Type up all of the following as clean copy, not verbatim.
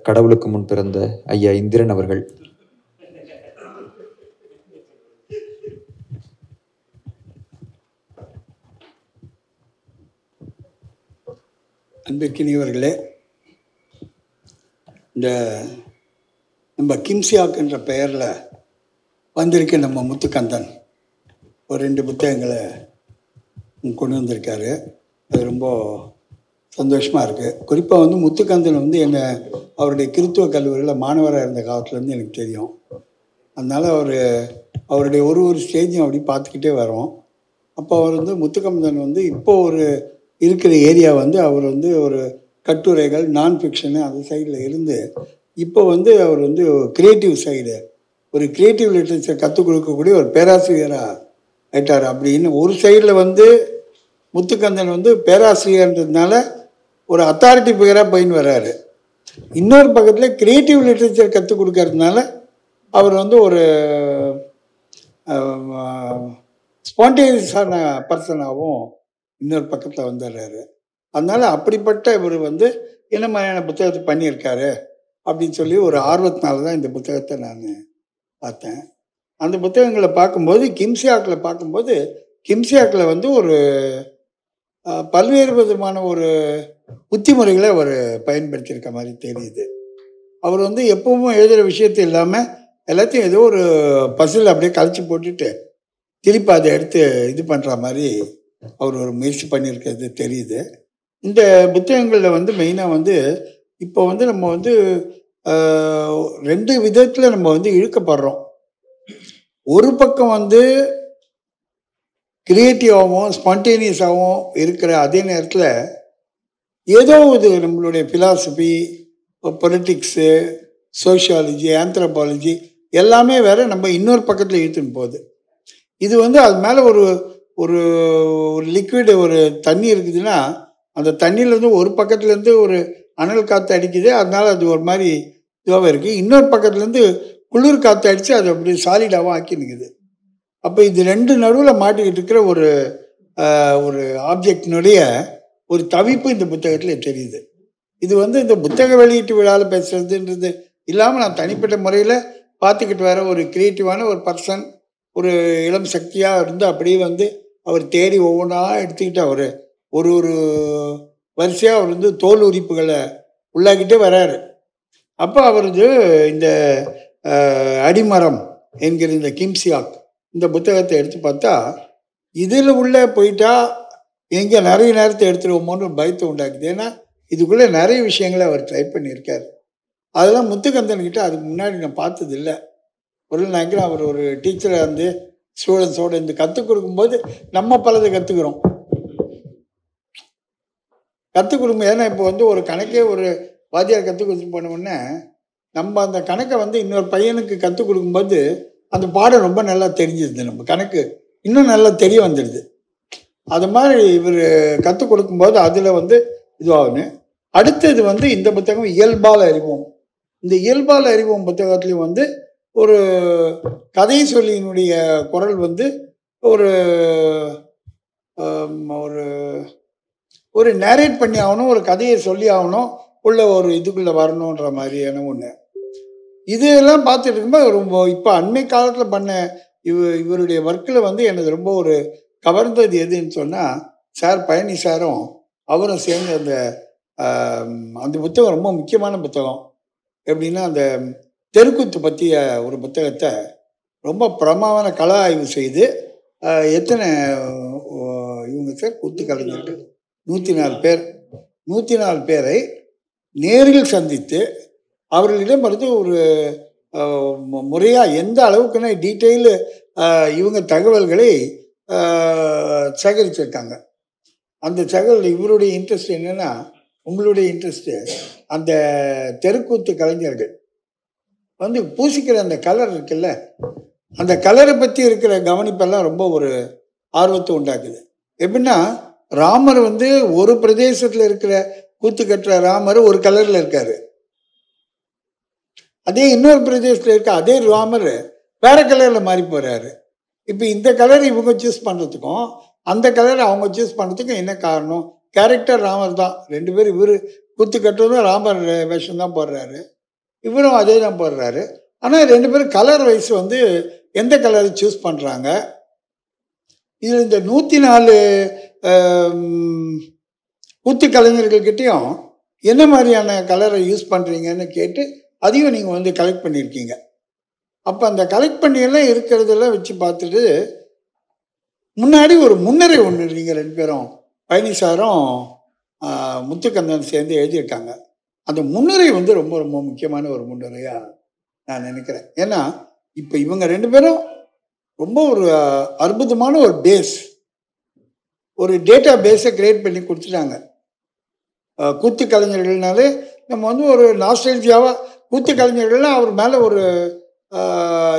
கடவுளுக்கு முன் பிறந்த ஐயா இந்திரன் அவர்கள். அன்பிற்கினியவர்களே, இந்த நம்ம கிம்சியாக் என்ற பெயரில் வந்திருக்க நம்ம முத்துக்கந்தன் ஒரு 2 புத்தகங்களை கொண்டு வந்திருக்காரு. அது ரொம்ப சந்தோஷமாக இருக்குது. குறிப்பாக வந்து முத்துக்கந்தன் வந்து என்னை அவருடைய கிறித்துவ கல்லூரியில் மாணவராக இருந்த காலத்துலேருந்து எனக்கு தெரியும். அதனால் அவருடைய ஒரு ஸ்டேஜும் அப்படி பார்த்துக்கிட்டே வரோம். அப்போ அவர் வந்து முத்துக்கந்தன் வந்து இப்போது இருக்கிற ஏரியா வந்து அவர் வந்து ஒரு கட்டுரைகள் நான் ஃபிக்ஷனு அந்த சைடில் இருந்து இப்போ வந்து அவர் வந்து கிரியேட்டிவ் சைடு ஒரு கிரியேட்டிவ் லிட்ரேச்சர் கற்றுக் கொடுக்கக்கூடிய ஒரு பேராசிரியராக ஆயிட்டார். அப்படின்னு ஒரு சைடில் வந்து முத்துக்கந்தன் வந்து பேராசிரியர்ன்றதுனால ஒரு அத்தாரிட்டி ஃபிகராக போயின்னு வர்றாரு. இன்னொரு பக்கத்தில் கிரியேட்டிவ் லிட்ரேச்சர் கற்றுக் கொடுக்கறதுனால அவர் வந்து ஒரு ஸ்பான்டேனியஸான பர்சனாகவும் இன்னொரு பக்கத்தில் வந்துடுறாரு. அதனால் அப்படிப்பட்ட இவர் வந்து என்ன மாதிரியான புத்தகத்தை பண்ணியிருக்காரு அப்படின்னு சொல்லி ஒரு ஆர்வத்தினால தான் இந்த புத்தகத்தை நான் பார்த்தேன். அந்த புத்தகங்களை பார்க்கும்போது கிம்சியாக்கில் வந்து ஒரு பல்வேறு விதமான ஒரு புத்திமுறைகளை அவர் பயன்படுத்தியிருக்க மாதிரி தெரியுது. அவர் வந்து எப்பவும் எழுதுகிற விஷயத்து இல்லாமல் எல்லாத்தையும் ஏதோ ஒரு பசில் அப்படியே கழிச்சு போட்டுட்டு திருப்பி அதை எடுத்து இது பண்ணுற மாதிரி அவர் ஒரு முயற்சி பண்ணியிருக்கிறது தெரியுது. இந்த புத்தகங்களில் வந்து மெயினாக வந்து இப்போ வந்து நம்ம வந்து 2 விதத்தில் நம்ம வந்து இழுக்கப்படுறோம். ஒரு பக்கம் வந்து கிரியேட்டிவாகவும் ஸ்பான்டேனியஸாகவும் இருக்கிற அதே நேரத்தில் ஏதோ இது நம்மளுடைய ஃபிலாசபி, பொலிட்டிக்ஸு, சோஷியாலஜி, ஆந்த்ரோபாலஜி எல்லாமே வேற நம்ம இன்னொரு பக்கத்தில் இழுத்துன்னு போகுது. இது வந்து அது மேலே ஒரு ஒரு லிக்விடு ஒரு தண்ணி இருக்குதுன்னா அந்த தண்ணியிலேருந்து ஒரு பக்கத்துலேருந்து ஒரு அனல் காற்று அடிக்குது, அதனால அது ஒரு மாதிரி இதுவாக இருக்குது. இன்னொரு பக்கத்துலேருந்து குளிர் காற்று அடித்து அது அப்படி சாலிடாகவும் ஆக்கி நிற்குது. அப்போ இது 2 நடுவில் மாட்டிக்கிட்டு இருக்கிற ஒரு ஆப்ஜெக்டினுடைய ஒரு தவிப்பு இந்த புத்தகத்தில் தெரியுது. இது வந்து இந்த புத்தக வெளியீட்டு விழாவில் பேசுறதுன்றது இல்லாமல் நான் தனிப்பட்ட முறையில் பார்த்துக்கிட்டு வர ஒரு கிரியேட்டிவான ஒரு பர்சன், ஒரு இளம் சக்தியாக இருந்து அப்படியே வந்து அவர் தேடி ஒவ்வொன்றா எடுத்துக்கிட்டு அவர் ஒரு வரிசையாக அவர் வந்து தோல் உரிப்புகளை உள்ளாக்கிட்டே வர்றாரு. அப்போ அவருக்கு இந்த அடிமரம் என்கிற இந்த கிம்சியாக் இந்த புத்தகத்தை எடுத்து பார்த்தா இதில் உள்ளே போயிட்டா எங்கே நிறைய நேரத்தை எடுத்துருவோமோன்னு பயத்தை உண்டாக்குது. ஏன்னா இதுக்குள்ளே நிறைய விஷயங்களை அவர் ட்ரை பண்ணியிருக்கார். அதெல்லாம் முத்துக்கந்தன்கிட்ட அதுக்கு முன்னாடி நான் பார்த்தது இல்லை. ஒரு நினைக்கிறேன் அவர் ஒரு டீச்சராக இருந்து ஸ்டூடெண்ட்ஸோடு இந்த கற்றுக் கொடுக்கும்போது நம்ம பலதை கற்றுக்குறோம். ஏன்னா இப்போ வந்து ஒரு கணக்கே ஒரு வாத்தியார் கற்றுக் கொடுத்து போனோடனே நம்ம அந்த கணக்கை வந்து இன்னொரு பையனுக்கு கற்றுக் கொடுக்கும்போது அந்த பாடம் ரொம்ப நல்லா தெரிஞ்சிருது, நம்ம கணக்கு இன்னும் நல்லா தெரிய வந்துடுது. அது மாதிரி இவர் கற்றுக் கொடுக்கும்போது அதில் வந்து இதுவாகுன்னு. அடுத்தது வந்து இந்த புத்தகம் இயல்பால் அறிவோம். இந்த இயல்பால் அறிவோம் புத்தகத்துலேயும் வந்து ஒரு கதை சொல்லியினுடைய குரல் வந்து ஒரு ஒரு நேரேட் பண்ணி ஆகணும், ஒரு கதையை சொல்லி ஆகணும், உள்ள ஒரு இதுக்குள்ளே வரணுன்ற மாதிரியான ஒன்று. இதெல்லாம் பார்த்துட்டு இருக்கும்போது ரொம்ப இப்போ அண்மை காலத்தில் பண்ண இவருடைய ஒர்க்கில் வந்து எனக்கு ரொம்ப ஒரு கவர்ந்தது எதுன்னு சொன்னால் சார் பழனி சாரும் அவரும் சேர்ந்து அந்த புத்தகம் ரொம்ப முக்கியமான புத்தகம். எப்படின்னா அந்த தெருக்கூத்து பற்றிய ஒரு புத்தகத்தை ரொம்ப பிரமாவான கள ஆய்வு செய்து எத்தனை இவங்க சார் கூத்து கலைஞர்கள் 104 பேரை நேரில் சந்தித்து அவர்களிடம் வந்து ஒரு முறையாக எந்த அளவுக்குன்னா டீட்டெயிலு இவங்க தகவல்களை சேகரிச்சிருக்காங்க. அந்த இவருடைய இன்ட்ரெஸ்ட் என்னன்னா, உங்களுடைய இன்ட்ரெஸ்ட்டு அந்த தெருக்கூத்து கலைஞர்கள் வந்து பூசிக்கிற அந்த கலர் இருக்குல்ல, அந்த கலரை பற்றி இருக்கிற கவனிப்பெல்லாம் ரொம்ப ஒரு ஆர்வத்தை உண்டாக்குது. எப்படின்னா ராமர் வந்து ஒரு பிரதேசத்தில் இருக்கிற கூத்து கட்டுற ராமர் ஒரு கலரில் இருக்காரு, அதே இன்னொரு பிரதேசத்தில் இருக்க அதே ராமர் வேற கலரில் மாறி போகிறாரு. இப்போ இந்த கலர் இவங்க சூஸ் பண்ணுறதுக்கும் அந்த கலர் அவங்க சூஸ் பண்ணுறதுக்கும் என்ன காரணம்? கேரக்டர் ராமர் தான். 2 பேர் இவர் குத்து கட்டுறதும் ராமர் வேஷம் தான் போடுறாரு, இவரும் அதே தான் போடுறாரு. ஆனால் 2 பேரும் கலர் வைஸ் வந்து எந்த கலரை சூஸ் பண்ணுறாங்க. இதில் இந்த 104 கூத்து கலைஞர்கள்கிட்டையும் என்ன மாதிரியான கலரை யூஸ் பண்ணுறீங்கன்னு கேட்டு அதையும் நீங்கள் வந்து கலெக்ட் பண்ணியிருக்கீங்க. அப்போ அந்த கலெக்ட் பண்ணியெல்லாம் இருக்கிறதெல்லாம் வச்சு பார்த்துட்டு முன்னாடி ஒரு முன்னரை ஒன்று நீங்கள் 2 பேரும் பழனிசாரும் முத்துக்கந்தன் சேர்ந்து எழுதியிருக்காங்க. அந்த முன்னுரை வந்து ரொம்ப ரொம்ப முக்கியமான ஒரு முன்னுரையாக நான் நினைக்கிறேன். ஏன்னா இப்போ இவங்க 2 பேரும் ரொம்ப ஒரு அற்புதமான ஒரு பேஸ், ஒரு டேட்டா பேஸை கிரியேட் பண்ணி கொடுத்துட்டாங்க. கூத்து கலைஞர்கள்னாலே நம்ம வந்து ஒரு நாஸ்டால்ஜியாவாக கூத்து கலைஞர்கள்லாம் அவர் மேலே ஒரு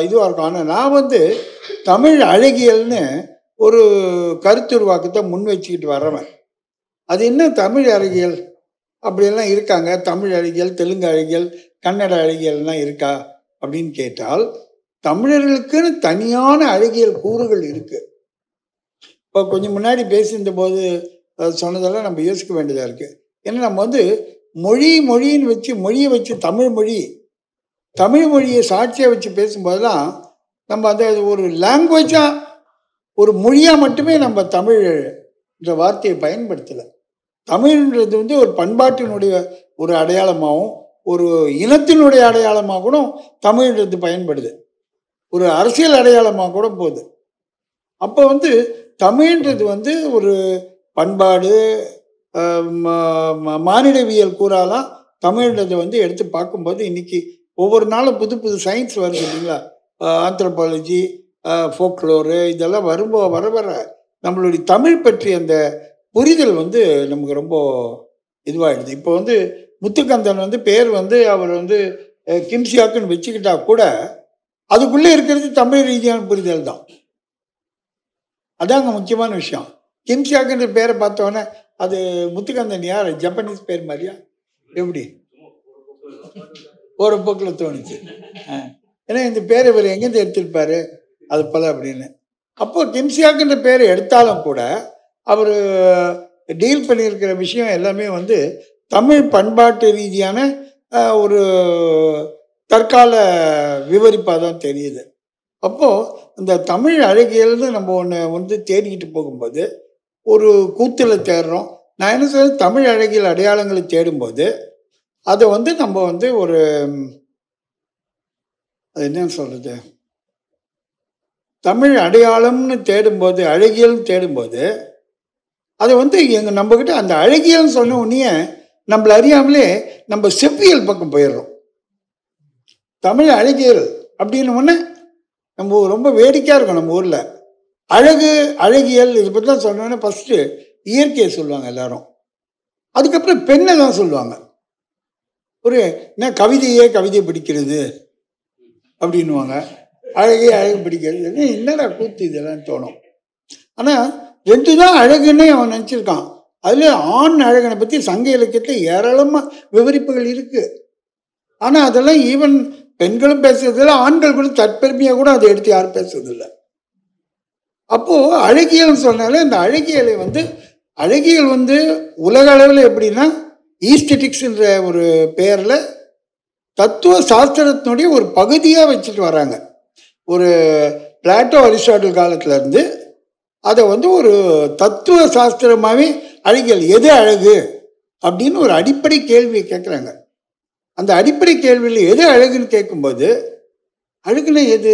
இதுவாக இருக்கும். ஆனால் நான் வந்து தமிழ் அழகியல்னு ஒரு கருத்துருவாக்கத்தை முன் வச்சுக்கிட்டு வர்றவன். அது என்ன தமிழ் அழகியல் அப்படியெல்லாம் இருக்காங்க, தமிழ் அழகியல், தெலுங்கு அழகியல், கன்னட அழகியல்லாம் இருக்கா அப்படின்னு கேட்டால் தமிழர்களுக்குன்னு தனியான அழகியல் கூறுகள் இருக்கு. இப்போ கொஞ்சம் முன்னாடி பேசியிருந்த போது சொன்னதெல்லாம் நம்ம யோசிக்க வேண்டியதாக இருக்கு. ஏன்னா நம்ம வந்து மொழின்னு வச்சு மொழியை வச்சு தமிழ் மொழியை சாட்சியாக வச்சு பேசும்போதெல்லாம் நம்ம அந்த ஒரு லாங்குவேஜாக ஒரு மொழியாக மட்டுமே நம்ம தமிழ்ன்ற வார்த்தையை பயன்படுத்தலை. தமிழ்ன்றது வந்து ஒரு பண்பாட்டினுடைய ஒரு அடையாளமாகவும் ஒரு இனத்தினுடைய அடையாளமாக கூட தமிழ்ன்றது பயன்படுது, ஒரு அரசியல் அடையாளமாக கூட போகுது. அப்போ வந்து தமிழ்ன்றது வந்து ஒரு பண்பாடு மானிடவியல் கூறாலாம் தமிழ்ன்றதை வந்து எடுத்து பார்க்கும்போது இன்னைக்கு ஒவ்வொரு நாளும் புது புது சயின்ஸ் வருது இல்லைங்களா, ஆந்த்ரோபாலஜி, ஃபோக்லோரு, இதெல்லாம் வர நம்மளுடைய தமிழ் பற்றி அந்த புரிதல் வந்து நமக்கு ரொம்ப இதுவாகிடுது. இப்போ வந்து முத்துக்கந்தன் வந்து பேர் வந்து அவர் வந்து கிம்சியாக்குன்னு வச்சுக்கிட்டா கூட அதுக்குள்ளே இருக்கிறது தமிழ் ரீதியான புரிதல் தான். அதாங்க முக்கியமான விஷயம். கிம்சியாக்குன்ற பேரை பார்த்தோன்னே அது முத்துக்கந்தன் யார், ஜப்பனீஸ் பேர் மாதிரியா எப்படி ஒரு போக்கில் தோணுச்சு. ஏன்னா இந்த பேரை இவர் எங்கேருந்து எடுத்திருப்பாரு அது போல அப்படின்னு. அப்போ கிம்சியாக்குன்ற பேரை எடுத்தாலும் கூட அவர் டீல் பண்ணியிருக்கிற விஷயம் எல்லாமே வந்து தமிழ் பண்பாட்டு ரீதியான ஒரு தற்கால விவரிப்பாக தான் தெரியுது. அப்போது இந்த தமிழ் அழகியல்னு நம்ம ஒன்று வந்து தேடிக்கிட்டு போகும்போது ஒரு கூத்தில் தேடுறோம். நான் என்ன சொல்கிறேன், தமிழ் அழகியல் அடையாளங்களை தேடும்போது அதை வந்து நம்ம வந்து ஒரு அது என்ன சொல்கிறது, தமிழ் அடையாளம்னு தேடும்போது அழகியல்னு தேடும்போது அதை வந்து நம்மக்கிட்ட அந்த அழகியல்னு சொன்ன உடனே நம்மளை அறியாமலே நம்ம செவ்வியல் பக்கம் போயிடுறோம். தமிழ் அழகியல் அப்படின்னு ஒன்று நம்ம ரொம்ப வேடிக்கையாக இருக்கும். நம்ம ஊரில் அழகியல் இதை பற்றி தான் சொன்னோன்னே ஃபஸ்ட்டு இயற்கையை சொல்லுவாங்க எல்லாரும், அதுக்கப்புறம் பெண்ணை தான் சொல்லுவாங்க. ஒரு என்ன கவிதை பிடிக்கிறது அப்படின்வாங்க, அழகு பிடிக்கிறது, என்னடா கூத்து இதெல்லாம் தோணும். ஆனால் 2 தான் அழகுன்னே அவன் நினச்சிருக்கான். அதில் ஆண் அழகனை பற்றி சங்க இலக்கியத்தில் ஏராளமாக விவரிப்புகள் இருக்குது. ஆனால் அதெல்லாம் ஈவன் பெண்களும் பேசுறதில்ல, ஆண்கள் கூட தற்பெருமையாக கூட அதை எடுத்து யாரும் பேசுறதில்லை. அப்போது அழகியல்னு சொன்னாலே அந்த அழகியல் வந்து உலக அளவில் எப்படின்னா ஈஸ்டெட்டிக்ஸ்ன்ற ஒரு பெயரில் தத்துவ சாஸ்திரத்தினுடைய ஒரு பகுதியாக வச்சுட்டு வராங்க. ஒரு பிளாட்டோ அரிஸ்டாட்டில் காலத்திலேருந்து அதை வந்து ஒரு தத்துவ சாஸ்திரமாகவே அழகியல் எது அழகு அப்படின்னு ஒரு அடிப்படை கேள்வியை கேட்குறாங்க. அந்த அடிப்படை கேள்வியில் எது அழகுன்னு கேட்கும்போது அழகுன்னா எது,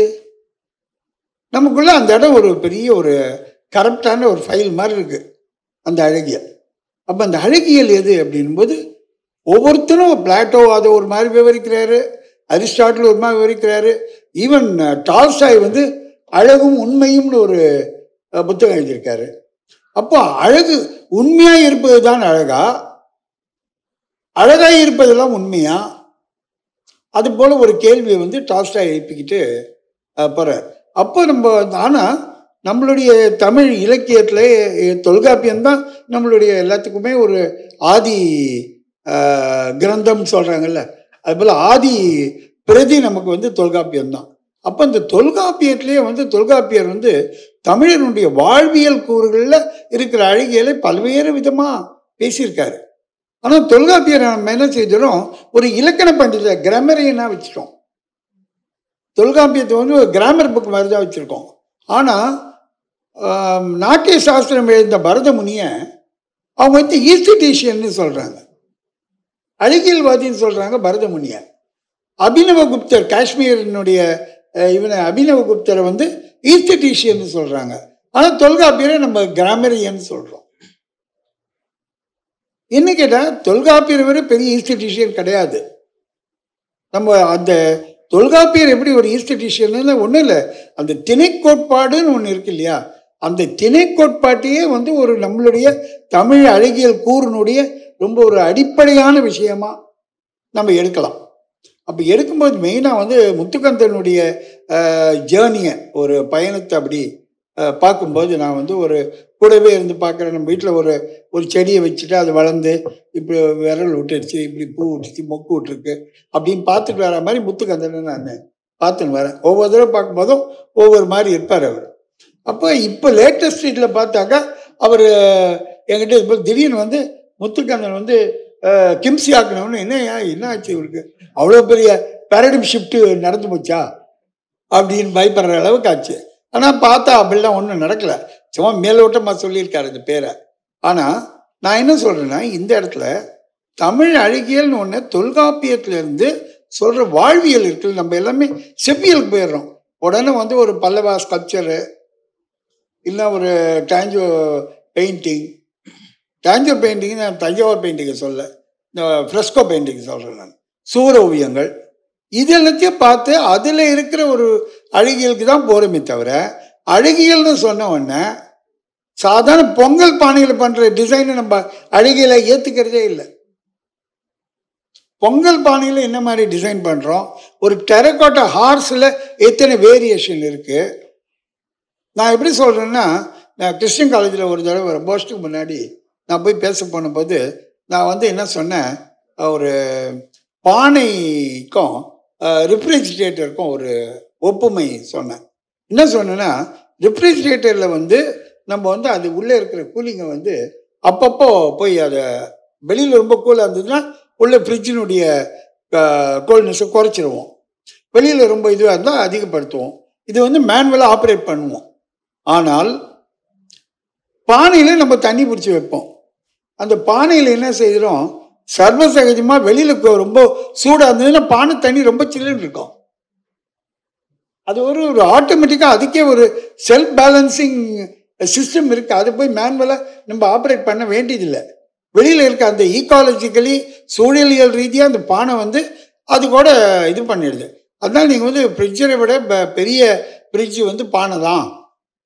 நமக்குள்ள அந்த இடம் ஒரு பெரிய ஒரு கரெக்டான ஒரு ஃபைல் மாதிரி இருக்குது அந்த அழகியல். அப்போ அந்த அழகியல் எது அப்படின்போது ஒவ்வொருத்தரும் பிளாட்டோ அதை ஒரு மாதிரி விவரிக்கிறாரு, அரிஸ்டாட்டில் ஒரு மாதிரி விவரிக்கிறாரு, ஈவன் டால்ஸ்டாய் வந்து அழகும் உண்மையும்னு ஒரு புத்தகம் எழுதியிருக்காரு. அப்போ அழகு உண்மையாக இருப்பது தான் அழகாக இருப்பதெல்லாம் உண்மையா, அது போல ஒரு கேள்வியை வந்து டால்ஸ்டாய் எழுப்பிக்கிட்டு போகிறார். அப்போ ஆனால் நம்மளுடைய தமிழ் இலக்கியத்தில் தொல்காப்பியம்தான் நம்மளுடைய எல்லாத்துக்குமே ஒரு ஆதி கிரந்தம் சொல்கிறாங்கல்ல, அதுபோல் ஆதி பிரதி நமக்கு வந்து தொல்காப்பியம்தான். அப்போ இந்த தொல்காப்பியத்திலேயே வந்து தொல்காப்பியர் வந்து தமிழனுடைய வாழ்வியல் கூறுகளில் இருக்கிற அழகியலை பல்வேறு விதமாக பேசியிருக்காரு. ஆனால் தொல்காப்பியரை நம்ம என்ன செய்கிறோம், ஒரு இலக்கண பண்டித கிராமரியனா வச்சுட்டோம். தொல்காப்பியத்தை வந்து ஒரு கிராமர் புக் மாதிரி தான் வச்சுருக்கோம். ஆனால் நாட்டிய சாஸ்திரம் எழுந்த பரத முனியை அவங்க வந்து ஈஸ்டிஷியன்னு சொல்கிறாங்க, அழகியல்வாதின்னு சொல்கிறாங்க பரத முனியை. அபினவகுப்தர், காஷ்மீரினுடைய இவனை அபினவகுப்தரை வந்து ஈஸ்டிஷியன்னு சொல்கிறாங்க. ஆனால் தொல்காப்பியரை நம்ம கிராமரியன்னு சொல்கிறோம். என்ன கேட்டால் தொல்காப்பியரை விட பெரிய ஈஸ்டிஷியன் கிடையாது. நம்ம அந்த தொல்காப்பியர் எப்படி ஒரு ஈஸ்டிஷியன் ஒன்றும் இல்லை, அந்த திணை கோட்பாடுன்னு ஒன்று இருக்கு இல்லையா, அந்த திணை கோட்பாட்டையே வந்து ஒரு நம்மளுடைய தமிழ் அழகியல் கூறினுடைய ரொம்ப ஒரு அடிப்படையான விஷயமா நம்ம எடுக்கலாம். அப்போ எடுக்கும்போது மெயினாக வந்து முத்துக்கந்தனுடைய ஜேர்னியை, ஒரு பயணத்தை அப்படி பார்க்கும்போது நான் வந்து ஒரு கூடவே இருந்து பார்க்குறேன். நம்ம வீட்டில் ஒரு செடியை வச்சுட்டு அது வளர்ந்து இப்படி விரல் விட்டுருச்சு, இப்படி பூ விட்டுச்சு, மொக்கு விட்டுருக்கு அப்படின்னு பார்த்துட்டு வர மாதிரி முத்துக்கந்தனை நான் பார்த்துன்னு வரேன். ஒவ்வொரு தடவை பார்க்கும்போதும் ஒவ்வொரு மாதிரி இருப்பார் அவர். அப்போ இப்போ லேட்டஸ்ட் இதில் பார்த்தாக்கா அவர் என்கிட்ட இப்போ திடீர்னு வந்து முத்துக்கந்தன் வந்து கிம்சி ஆக்கணும்னு, என்ன ஆச்சு இவருக்கு, அவ்வளோ பெரிய பேரடைம் ஷிஃப்ட்டு நடந்து போச்சா அப்படின்னு பயப்படுற அளவுக்கு ஆச்சு. ஆனால் பார்த்தா அப்படிலாம் ஒன்றும் நடக்கலை, சும்மா மேலோட்டமாக சொல்லியிருக்காரு இந்த பேரை. ஆனால் நான் என்ன சொல்கிறேன்னா, இந்த இடத்துல தமிழ் அழகியல்னு ஒன்று தொல்காப்பியத்திலேருந்து சொல்கிற வாழ்வியல் இருக்குது. நம்ம எல்லாமே செவ்வியலுக்கு போயிடுறோம். உடனே வந்து ஒரு பல்லவா ஸ்கல்ப்சரு, இல்லை ஒரு டாஞ்சோ பெயிண்டிங் நான் தஞ்சாவூர் பெயிண்டிங்கை சொல்ல, இந்த ஃப்ரெஸ்கோ பெயிண்டிங் சொல்கிறேன் நான், சூர ஓவியங்கள், இது எல்லாத்தையும் பார்த்து அதில் இருக்கிற ஒரு அழகியலுக்கு தான் போகிறோமே தவிர, அழகியல்னு சொன்ன உடனே சாதாரண பொங்கல் பானையில் பண்ணுற டிசைனை நம்ம அழகியலை ஏற்றுக்கிறதே இல்லை. பொங்கல் பானையில் என்ன மாதிரி டிசைன் பண்ணுறோம், ஒரு டெரகோட்டா ஹார்ஸில் எத்தனை வேரியேஷன் இருக்குது. நான் எப்படி சொல்கிறேன்னா, நான் கிறிஸ்டியன் காலேஜில் ஒரு தடவை ரொம்ப வருஷத்துக்கு முன்னாடி நான் போய் பேச போனபோது நான் வந்து என்ன சொன்னேன், ஒரு பானைக்கும் ரெஃப்ரிஜிரேட்டருக்கும் ஒரு ஒப்புமை சொன்னேன். என்ன சொன்னேன்னா, ரெஃப்ரிஜிரேட்டரில் வந்து நம்ம வந்து அது உள்ளே இருக்கிற கூலிங்கை வந்து அப்பப்போ போய் அதை வெளியில் ரொம்ப கூலாக இருந்ததுன்னா உள்ள ஃப்ரிட்ஜினுடைய கோல்ட்னஸை குறைச்சிருவோம், வெளியில் ரொம்ப இதுவாக இருந்தால் அதிகப்படுத்துவோம். இது வந்து மேனுவலாக ஆப்ரேட் பண்ணுவோம். ஆனால் பானையில் நம்ம தண்ணி பிடிச்சி வைப்போம். அந்த பானையில் என்ன செய்கிறோம், சர்வசகஜமாக வெளியில் ரொம்ப சூடாக இருந்ததுன்னா பானை தண்ணி ரொம்ப சில்லுன்னு இருக்கும். அது ஒரு ஆட்டோமேட்டிக்காக அதுக்கே ஒரு செல்ஃப் பேலன்சிங் சிஸ்டம் இருக்குது. அதை போய் மேனுவலாக நம்ம ஆப்ரேட் பண்ண வேண்டியதில்லை. வெளியில் இருக்க அந்த ஈக்காலஜிக்கலி சூழலியல் ரீதியாக அந்த பானை வந்து அது கூட இது பண்ணிடுது. அதனால் நீங்கள் வந்து ஃப்ரிட்ஜரை விட பெரிய ஃப்ரிட்ஜு வந்து பானை தான்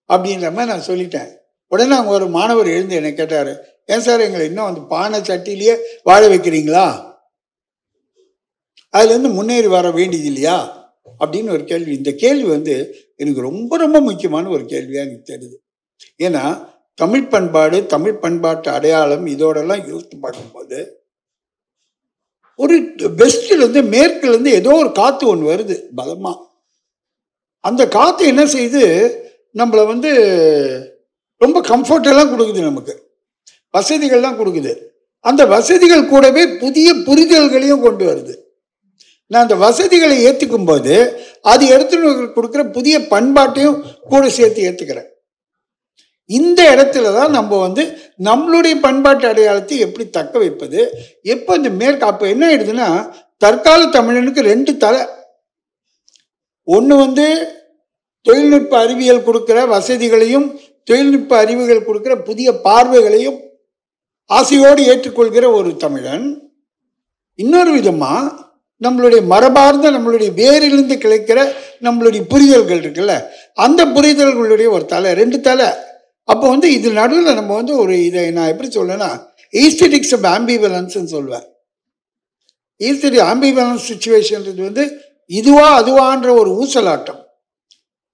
அப்படின்ற மாதிரி நான் சொல்லிட்டேன். உடனே அவங்க ஒரு மாணவர் எழுந்து என்னை கேட்டார், ஏன் சார் எங்களை இன்னும் அந்த பானை சட்டிலேயே வாழ வைக்கிறீங்களா, அதுலேருந்து முன்னேறி வர வேண்டியது இல்லையா அப்படின்னு ஒரு கேள்வி. இந்த கேள்வி வந்து எனக்கு ரொம்ப ரொம்ப முக்கியமான ஒரு கேள்வியாக எனக்கு தெரியுது. ஏன்னா தமிழ் பண்பாடு, தமிழ் பண்பாட்டு அடையாளம் இதோடெல்லாம் யோசித்து பார்க்கும்போது ஒரு வெஸ்ட்லேருந்து மேற்குலேருந்து ஏதோ ஒரு காற்று ஒன்று வருது பலமாக. அந்த காற்று என்ன செய்யுது, நம்மளை வந்து ரொம்ப கம்ஃபர்டெல்லாம் கொடுக்குது, நமக்கு வசதிகள்லாம் கொடுக்குது. அந்த வசதிகள் கூடவே புதிய புரிதல்களையும் கொண்டு வருது. நான் அந்த வசதிகளை ஏற்றுக்கும் போது அது எடுத்து கொடுக்குற புதிய பண்பாட்டையும் கூட சேர்த்து ஏற்றுக்கிறேன். இந்த இடத்துல தான் நம்ம வந்து நம்மளுடைய பண்பாட்டு அடையாளத்தை எப்படி தக்க வைப்பது, எப்போ இந்த மேற்கு. அப்போ என்ன ஆயிடுதுன்னா, தற்கால தமிழனுக்கு ரெண்டு தலை. ஒன்று வந்து தொழில்நுட்ப அறிவியல் கொடுக்குற வசதிகளையும் தொழில்நுட்ப அறிவுகள் கொடுக்குற புதிய பார்வைகளையும் ஆசையோடு ஏற்றுக்கொள்கிற ஒரு தமிழன். இன்னொரு விதமாக நம்மளுடைய மரபார்ந்த நம்மளுடைய வேரிலிருந்து கிடைக்கிற நம்மளுடைய புரிதல்கள் இருக்குல்ல, அந்த புரிதல்களுடைய ஒரு தலை, ரெண்டு தலை. அப்போ வந்து இது நடுவில் நம்ம வந்து ஒரு இதை நான் எப்படி சொல்லுவேன்னா, ஈஸ்தெட்டிக்ஸ் ஆஃப் ஆம்பிவலன்ஸ்ன்னு சொல்லுவேன். ஈஸ்தெட்டிக் ஆம்பிவலன்ஸ் சுச்சுவேஷன்றது வந்து இதுவா அதுவான்ற ஒரு ஊசலாட்டம்.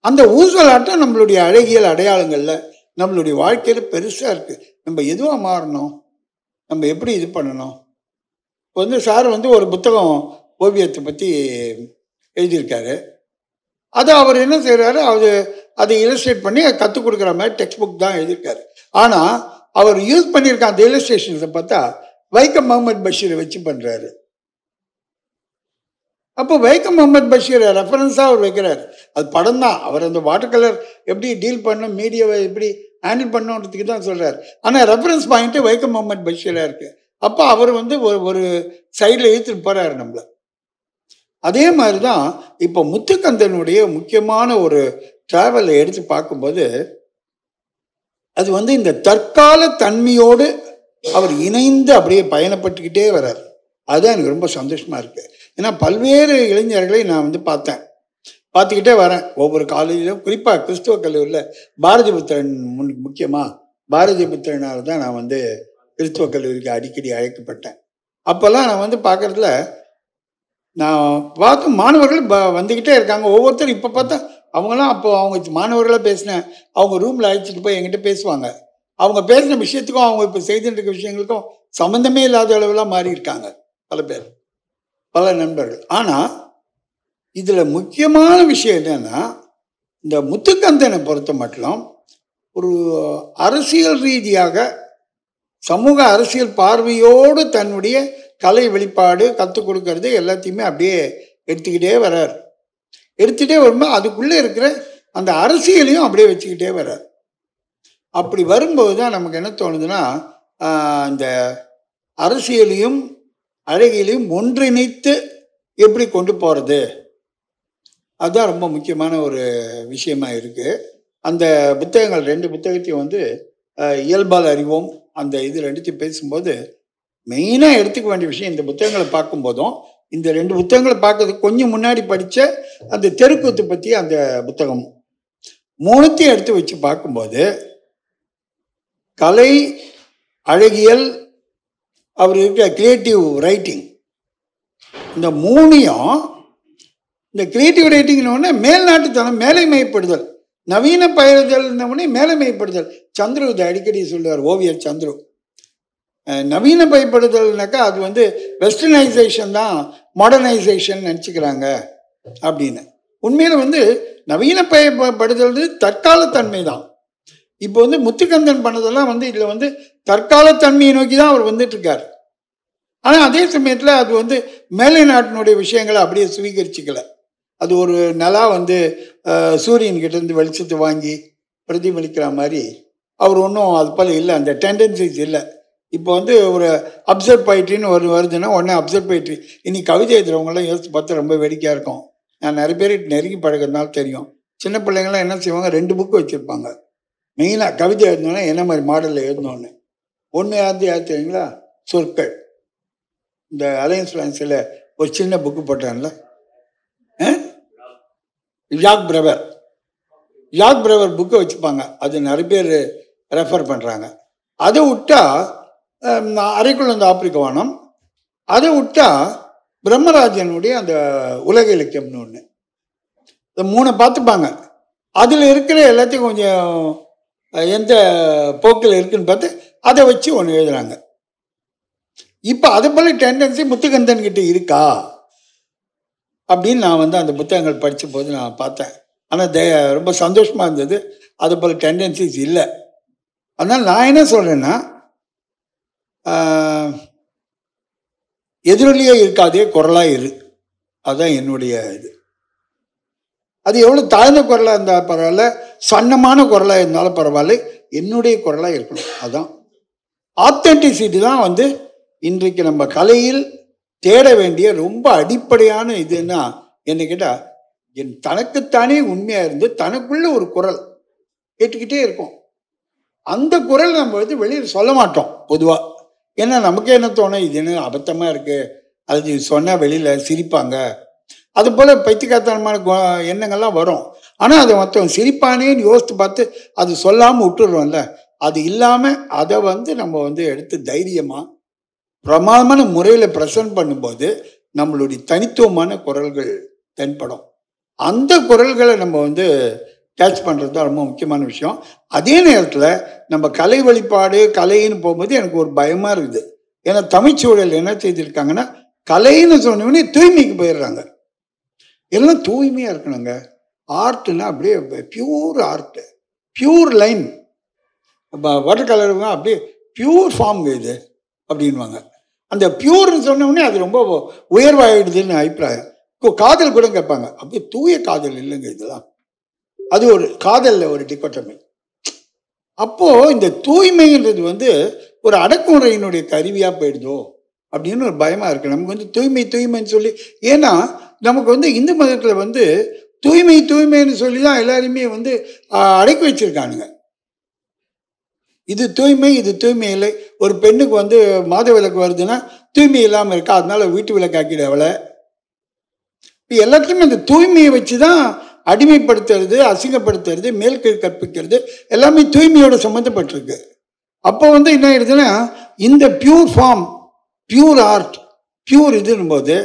அந்த ஊசலாட்டம் நம்மளுடைய அழகியல் அடையாளங்களில் நம்மளுடைய வாழ்க்கையில் பெருசாக இருக்குது. நம்ம எதுவாக மாறணும், நம்ம எப்படி இது பண்ணணும். இப்போ வந்து சார் வந்து ஒரு புத்தகம் ஓவியத்தை பற்றி எழுதியிருக்காரு. அதை அவர் என்ன செய்கிறாரு, அதை இல்லஸ்ட்ரேட் பண்ணி கற்றுக் கொடுக்குற மாதிரி டெக்ஸ்ட் புக் தான் எழுதியிருக்காரு. ஆனால் அவர் யூஸ் பண்ணியிருக்க அந்த இல்லஸ்ட்ரேஷன்ஸை பார்த்தா வைக்கம் முகமது பஷீரை வச்சு பண்றாரு. அப்போ வைக்கம் முகமது பஷீரை ரெஃபரன்ஸா அவர் வைக்கிறார். அது படம் தான். அவர் அந்த வாட்டர் கலர் எப்படி டீல் பண்ணும், மீடியாவை எப்படி ஹேண்டில் பண்ணுன்றதுக்கு தான் சொல்றாரு. ஆனால் ரெஃபரன்ஸ் பாயிண்ட் வைக்கம் முகமது பஷீரா இருக்கு. அப்போ அவர் வந்து ஒரு சைடில் இழுத்துட்டு போறாரு நம்மள. அதே மாதிரி தான் இப்போ முத்துக்கந்தனுடைய முக்கியமான ஒரு டிராவலை எடுத்து பார்க்கும்போது அது வந்து இந்த தற்கால தன்மையோடு அவர் இணைந்து அப்படியே பயணப்பட்டுக்கிட்டே வர்றார். அதுதான் எனக்கு ரொம்ப சந்தோஷமா இருக்கு. ஏன்னா பல்வேறு இளைஞர்களை நான் வந்து பார்த்துக்கிட்டே வரேன். ஒவ்வொரு காலேஜிலும், குறிப்பாக கிறிஸ்துவ கல்லூரியில் பாரதி புத்திரன் முக்கியமாக பாரதி புத்திரனால் தான் நான் வந்து கிறிஸ்துவ கல்லூரிக்கு அடிக்கடி அழைக்கப்பட்டேன். அப்போல்லாம் நான் வந்து பார்க்குறதுல நான் பார்த்து மாணவர்கள் வந்துக்கிட்டே இருக்காங்க. ஒவ்வொருத்தரும் இப்போ பார்த்தா அவங்களாம் அப்போ அவங்க மாணவர்களாக பேசினேன். அவங்க ரூமில் அழைச்சிட்டு போய் என்கிட்ட பேசுவாங்க. அவங்க பேசின விஷயத்துக்கும் அவங்க இப்போ செய்துட்டு இருக்க விஷயங்களுக்கும் சம்மந்தமே இல்லாத அளவுலாம் மாறி இருக்காங்க பல பேர், பல நண்பர்கள். ஆனால் இதில் முக்கியமான விஷயம் என்னன்னா, இந்த முத்துக்கந்தனை பொறுத்த மட்டும் ஒரு அரசியல் ரீதியாக சமூக அரசியல் பார்வையோடு தன்னுடைய கலை வெளிப்பாடு கற்றுக் கொடுக்கறது எல்லாத்தையுமே அப்படியே எடுத்துக்கிட்டே வர்றார். எடுத்துகிட்டே வரும்போது அதுக்குள்ளே இருக்கிற அந்த அரசியலையும் அப்படியே வச்சுக்கிட்டே வர்றார். அப்படி வரும்போது தான் நமக்கு என்ன தோணுதுன்னா, இந்த அரசியலையும் அழகியலையும் ஒன்றிணைத்து எப்படி கொண்டு போகிறது, அதுதான் ரொம்ப முக்கியமான ஒரு விஷயமா இருக்குது. அந்த புத்தகங்கள் 2 புத்தகத்தையும் வந்து இயல்பால் அறிவோம் அந்த இது ரெண்டுத்தையும் பேசும்போது மெயினாக எடுத்துக்க வேண்டிய விஷயம், இந்த புத்தகங்களை பார்க்கும்போதும் இந்த 2 புத்தகங்களை பார்க்கறதுக்கு கொஞ்சம் முன்னாடி படித்த அந்த தெருக்கூத்து பற்றி அந்த புத்தகம் 3த்தையும் எடுத்து வச்சு பார்க்கும்போது கலை, அழகியல், அவர் இருக்கிற கிரியேட்டிவ் ரைட்டிங், இந்த 3யும் இந்த கிரியேட்டிவ் ரைட்டிங்னு மேல்நாட்டுத்தனம், மேலைமைப்படுதல், நவீன பயிர்தல்னே மேலைமைப்படுதல். சந்துரு இதை அடிக்கடி சொல்லுவார், ஓவியர் சந்துரு. நவீன பயப்படுதல்னாக்கா அது வந்து வெஸ்டர்னைசேஷன் தான், மாடர்னைசேஷன் நினச்சிக்கிறாங்க அப்படின்னு. உண்மையில் வந்து நவீன பயப்படுதல் தற்காலத்தன்மை தான். இப்போ வந்து முத்துக்கந்தன் பண்ணதெல்லாம் வந்து இதில் வந்து தற்காலத்தன்மையை நோக்கி தான் அவர் வந்துட்டு இருக்கார். ஆனால் அதே சமயத்தில் அது வந்து மேலை நாட்டினுடைய விஷயங்களை அப்படியே சுவீகரிச்சிக்கல. அது ஒரு நிலா வந்து சூரியன்கிட்ட இருந்து வெளிச்சத்தை வாங்கி பிரதிபலிக்கிற மாதிரி அவர் ஒன்றும் அது போல் இல்லை, அந்த டெண்டன்சிஸ் இல்லை. இப்போ வந்து ஒரு அப்சர்வ் போயிட்ரின்னு வருதுன்னா உடனே அப்சர்வ் போயிட்ரி. இன்னைக்கு கவிதை எழுதுறவங்களாம் யோசித்து பார்த்தா ரொம்ப வேடிக்கையாக இருக்கும். நான் நிறைய பேர் நெருங்கி பழகிறதுனால தெரியும். சின்ன பிள்ளைங்களாம் என்ன செய்வாங்க, 2 புக்கு வச்சுருப்பாங்க. மெயினாக கவிதை எழுதணுன்னா என்ன மாதிரி மாடலில் எழுதணுன்னு. ஒன்று யார் தெரியுங்களா, சொற்கள். இந்த அலையன்ஸ் ஃபினான்ஸில் ஒரு சின்ன புக்கு போட்டான்ல, ஜாக் பிரவர் புக்கை வச்சுப்பாங்க. அது நிறைய பேர் ரெஃபர் பண்ணுறாங்க. அதை விட்டா அரைக்குள்ள அந்த ஆப்பிரிக்கவானம், அதை விட்டா பிரம்மராஜனுடைய அந்த உலக இலக்கியம்னு ஒன்று, இந்த 3 பார்த்துப்பாங்க. அதில் இருக்கிற எல்லாத்தையும் கொஞ்சம் எந்த போக்கில் இருக்குன்னு பார்த்து அதை வச்சு ஒன்று எழுதுறாங்க. இப்போ அதை போல டெண்டன்சி முத்துக்கந்தன் கிட்ட இருக்கா அப்படின்னு நான் வந்து அந்த புத்தகங்கள் படித்த போது நான் பார்த்தேன். ஆனால் ரொம்ப சந்தோஷமாக இருந்தது. அது போல டெண்டன்சிஸ் இல்லை. அதனால் நான் என்ன சொல்கிறேன்னா, எதிரொலியே இருக்காதே, குரலாக இரு. அதுதான் என்னுடைய இது. அது எவ்வளோ தாழ்ந்த குரலாக இருந்தால் பரவாயில்ல, சன்னமான குரலாக இருந்தாலும் பரவாயில்ல, என்னுடைய குரலாக இருக்கணும். அதுதான் ஆத்தென்டிசிட்டி தான் வந்து இன்றைக்கு நம்ம கலையில் தேட வேண்டிய ரொம்ப அடிப்படையான இதுன்னா என்ன கேட்டால், என் தனக்குத்தானே உண்மையாக இருந்து தனக்குள்ள ஒரு குரல் கேட்டுக்கிட்டே இருக்கும். அந்த குரல் நம்ம வந்து வெளியில் சொல்ல மாட்டோம் பொதுவாக. ஏன்னா நமக்கே என்ன தோணும், இது என்ன அபத்தமாக இருக்குது, அது சொன்னால் வெளியில் சிரிப்பாங்க, அது போல் பைத்தியக்காரத்தனமான எண்ணங்கள்லாம் வரும். ஆனால் அதை மற்றவங்க சிரிப்பானேன்னு யோசித்து பார்த்து அது சொல்லாமல் விட்டுடுறோம்ல. அது இல்லாமல் அதை வந்து நம்ம வந்து எடுத்து தைரியமாக பிரமாதமான முறையில் ப்ரெசன்ட் பண்ணும்போது நம்மளுடைய தனித்துவமான குரல்கள் தென்படும். அந்த குரல்களை நம்ம வந்து கேட்ச் பண்ணுறது தான் ரொம்ப முக்கியமான விஷயம். அதே நேரத்தில் நம்ம கலை வழிபாடு கலைன்னு போகும்போது எனக்கு ஒரு பயமாக இருக்குது. ஏன்னா தமிழ்ச்சூழல் என்ன செய்திருக்காங்கன்னா, கலைன்னு சொன்னோடனே தூய்மைக்கு போயிடுறாங்க. எல்லாம் தூய்மையாக இருக்கணுங்க. ஆர்ட்னா அப்படியே pure art, pure line. Water கலருங்க அப்படியே பியூர் ஃபார்ம்ங்க இது அப்படின்வாங்க. அந்த பியூர்னு சொன்ன உடனே அது ரொம்ப உயர்வாயிடுதுன்னு அபிப்பிராயம். காதல் கூட கேட்பாங்க, அப்படியே தூய காதல் இல்லைங்க இதெல்லாம், அது ஒரு காதலில் ஒரு டிகோட்டமி. அப்போ இந்த தூய்மைன்றது வந்து ஒரு அடக்குமுறையினுடைய கருவியாக போயிடுதோ அப்படின்னு ஒரு பயமா இருக்கு நமக்கு. வந்து தூய்மைன்னு சொல்லி, ஏன்னா நமக்கு வந்து இந்து மதத்தில் வந்து தூய்மைன்னு சொல்லி தான் எல்லாருமே வந்து அடக்கி வச்சிருக்கானுங்க. இது தூய்மை, இது தூய்மை இல்லை. ஒரு பெண்ணுக்கு வந்து மாத விளக்கு வருதுன்னா தூய்மை இல்லாமல் இருக்கா, அதனால வீட்டு விளக்கு ஆக்கிடு அவளை. எல்லாத்துலையுமே அந்த தூய்மையை வச்சு தான் அடிமைப்படுத்துறது, அசிங்கப்படுத்துறது, மேல்கீழ் கற்பிக்கிறது எல்லாமே தூய்மையோட சம்மந்தப்பட்டிருக்கு. அப்போ வந்து என்ன ஆயிடுதுன்னா, இந்த pure form, pure art, pure இதுன்னும் போது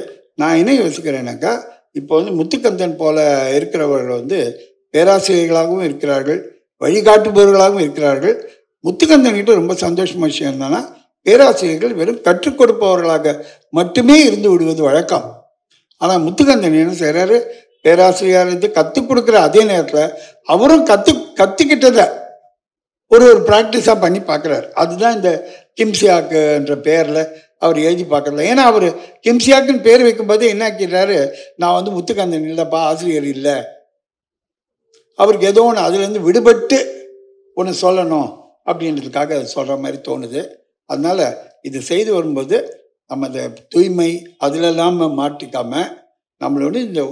நான் என்ன யோசிக்கிறேன்னாக்கா, இப்போ வந்து முத்துக்கந்தன் போல இருக்கிறவர்கள் வந்து பேராசிரியர்களாகவும் இருக்கிறார்கள், வழிகாட்டுபவர்களாகவும் இருக்கிறார்கள். முத்துக்கந்தன் கிட்ட ரொம்ப சந்தோஷமான விஷயம் என்னன்னா, பேராசிரியர்கள் வெறும் கற்றுக் கொடுப்பவர்களாக மட்டுமே இருந்து விடுவது வழக்கம். ஆனால் முத்துக்கந்தன் என்ன செய்கிறாரு, பேராசிரியர் இருந்து கற்றுக் கொடுக்குற அதே நேரத்தில் அவரும் கற்றுக்கிட்டதை ஒரு ப்ராக்டிஸாக பண்ணி பார்க்குறாரு. அதுதான் இந்த கிம்சியாக்குன்ற பேரில் அவர் எழுதி பார்க்கறல. ஏன்னா அவர் கிம்சியாக்குன்னு பேர் வைக்கும்போது என்ன ஆக்கிறாரு, நான் வந்து முத்துக்கந்தன் இல்லைப்பா, ஆசிரியர் இல்லை, அவருக்கு ஏதோ ஒன்று அதுலேருந்து விடுபட்டு ஒன்று சொல்லணும் அப்படின்றதுக்காக அது சொல்கிற மாதிரி தோணுது. அதனால் இது செய்து வரும்போது நம்ம இந்த தூய்மை அதிலெல்லாம் மாட்டிக்காமல் நம்மளோட இந்த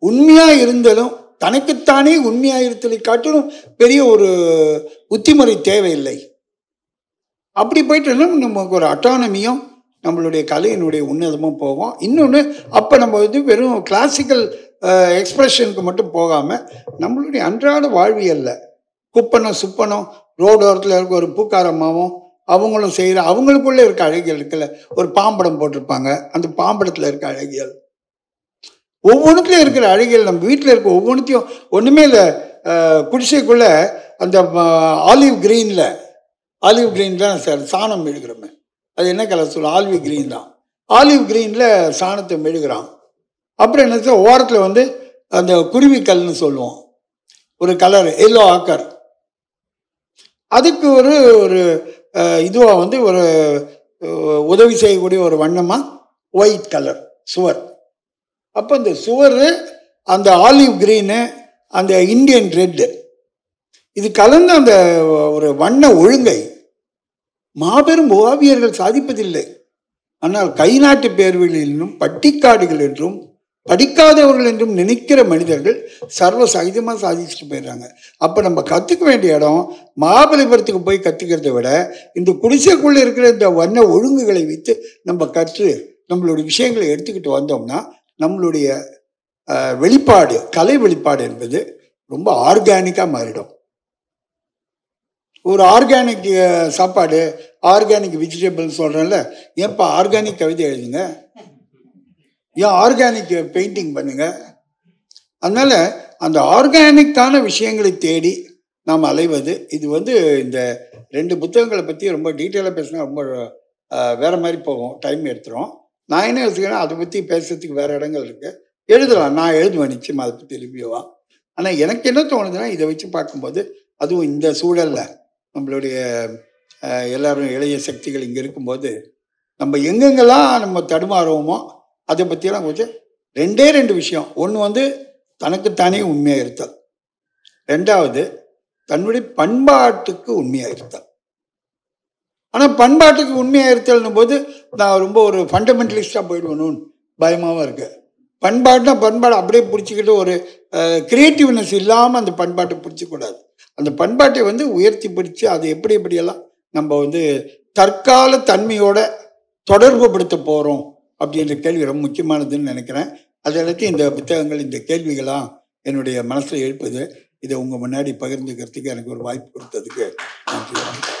உண்மையாக இருந்தாலும் தனக்குத்தானே உண்மையாக இருத்தலை காட்டிலும் பெரிய ஒரு புத்திமுறை தேவையில்லை. அப்படி போயிட்டு நமக்கு ஒரு அட்டானமியும் நம்மளுடைய கலையினுடைய உன்னதமும் போகும். இன்னொன்று, அப்போ நம்ம வந்து வெறும் கிளாசிக்கல் எக்ஸ்பிரஷனுக்கு மட்டும் போகாமல் நம்மளுடைய அன்றாட வாழ்வியல்ல குப்பனம் சுப்பனம் ரோடோரத்தில் இருக்க ஒரு பூக்காரம்மாவும் அவங்களும் செய்கிற அவங்களுக்குள்ளே இருக்க அழகியல் இருக்குல்ல, ஒரு பாம்படம் போட்டிருப்பாங்க, அந்த பாம்படத்தில் இருக்க அழகியல், ஒவ்வொன்றுத்துலையும் இருக்கிற அழகியல் நம்ம வீட்டில் இருக்க ஒவ்வொன்றுத்தையும் ஒன்றுமே இல்லை. குடிசைக்குள்ள அந்த ஆலிவ் கிரீன் தான் சார் சாணம் மெழுகிறோமே, அது என்ன கலர் சொல்லுவோம், ஆலிவ் கிரீன் தான். ஆலிவ் கிரீனில் சாணத்தை மெழுகிறான். அப்புறம் என்ன சார், ஓரத்தில் வந்து அந்த குருவி கல்னு சொல்லுவோம், ஒரு கலர் எல்லோ ஆக்கர், அதுக்கு ஒரு ஒரு இதுவாக வந்து ஒரு உதவி செய்யக்கூடிய ஒரு வண்ணமாக ஒயிட் கலர் சுவர். அப்போ இந்த சுவர், அந்த ஆலிவ் கிரீனு, அந்த இந்தியன் ரெட்டு, இது கலந்து அந்த ஒரு வண்ண ஒழுங்கை மாபெரும் ஓவியர்கள் சாதிப்பதில்லை. ஆனால் கை நாட்டு பேர்வழிகள் என்றும் பட்டிக்காடுகள் என்றும் படிக்காதவர்கள் என்றும் நினைக்கிற மனிதர்கள் சர்வ சகிதமாக சாதிச்சுட்டு போயிடுறாங்க. அப்போ நம்ம கற்றுக்க வேண்டிய இடம் மகாபலிபுரத்துக்கு போய் கற்றுக்கிறத விட இந்த குடிசைக்குள்ளே இருக்கிற இந்த வண்ண ஒழுங்குகளை வைத்து நம்ம கற்று நம்மளுடைய விஷயங்களை எடுத்துக்கிட்டு வந்தோம்னா நம்மளுடைய வெளிப்பாடு, கலை வெளிப்பாடு என்பது ரொம்ப ஆர்கானிக்காக மாறிடும். ஒரு ஆர்கானிக் சாப்பாடு, ஆர்கானிக் வெஜிடபிள் சொல்கிறேன்ல, ஏன்ப்பா ஆர்கானிக் கவிதை எழுதுங்க, ஏன் ஆர்கானிக் பெயிண்டிங் பண்ணுங்க. அதனால அந்த ஆர்கானிக்கான விஷயங்களை தேடி நாம் அலைவது, இது வந்து இந்த 2 புத்தகங்களை பற்றி ரொம்ப டீட்டெயிலாக பேசினா ரொம்ப வேற மாதிரி போகும், டைம் எடுத்துரும். நான் என்ன யோசிக்கிறேன், அதை பற்றி பேசுறதுக்கு வேற இடங்கள் இருக்கு, எழுதலாம், நான் எழுதுவேன் நிச்சயமா அதை பற்றி ரிவ்யூவா. ஆனால் எனக்கு என்ன தோணுதுன்னா, இதை வச்சு பார்க்கும்போது அதுவும் இந்த சூழல்ல நம்மளுடைய எல்லாரும் இளைய சக்திகள் இங்கே இருக்கும்போது நம்ம எங்கெங்கெல்லாம் நம்ம தடுமாறுவோமோ அதை பற்றியெல்லாம் கொஞ்சம் 2 விஷயம். ஒன்று வந்து தனக்குத்தானே உண்மையாக இருத்தல், 2வது தன்னுடைய பண்பாட்டுக்கு உண்மையாக இருத்தல். ஆனால் பண்பாட்டுக்கு உண்மையாக இருத்தல்னும் போது நான் ரொம்ப ஒரு ஃபண்டமெண்டலிஸ்டாக போயிடுவேணும்னு பயமாகவும் இருக்கு. பண்பாடு அப்படியே பிடிச்சிக்கிட்டு ஒரு கிரியேட்டிவ்னஸ் இல்லாமல் அந்த பண்பாட்டை பிடிச்சிக்கூடாது. அந்த பண்பாட்டை வந்து உயர்த்தி பிடிச்சி அதை எப்படியெல்லாம் நம்ம வந்து தற்கால தன்மையோட தொடர்பு படுத்த போகிறோம் அப்படின்ற கேள்வி ரொம்ப முக்கியமானதுன்னு நினைக்கிறேன். அது எல்லாத்தையும் இந்த புத்தகங்கள், இந்த கேள்விகளாம் என்னுடைய மனசில் எழுப்புது. இதை உங்கள் முன்னாடி பகிர்ந்துக்கிறதுக்கு எனக்கு ஒரு வாய்ப்பு கொடுத்ததுக்கு நன்றி.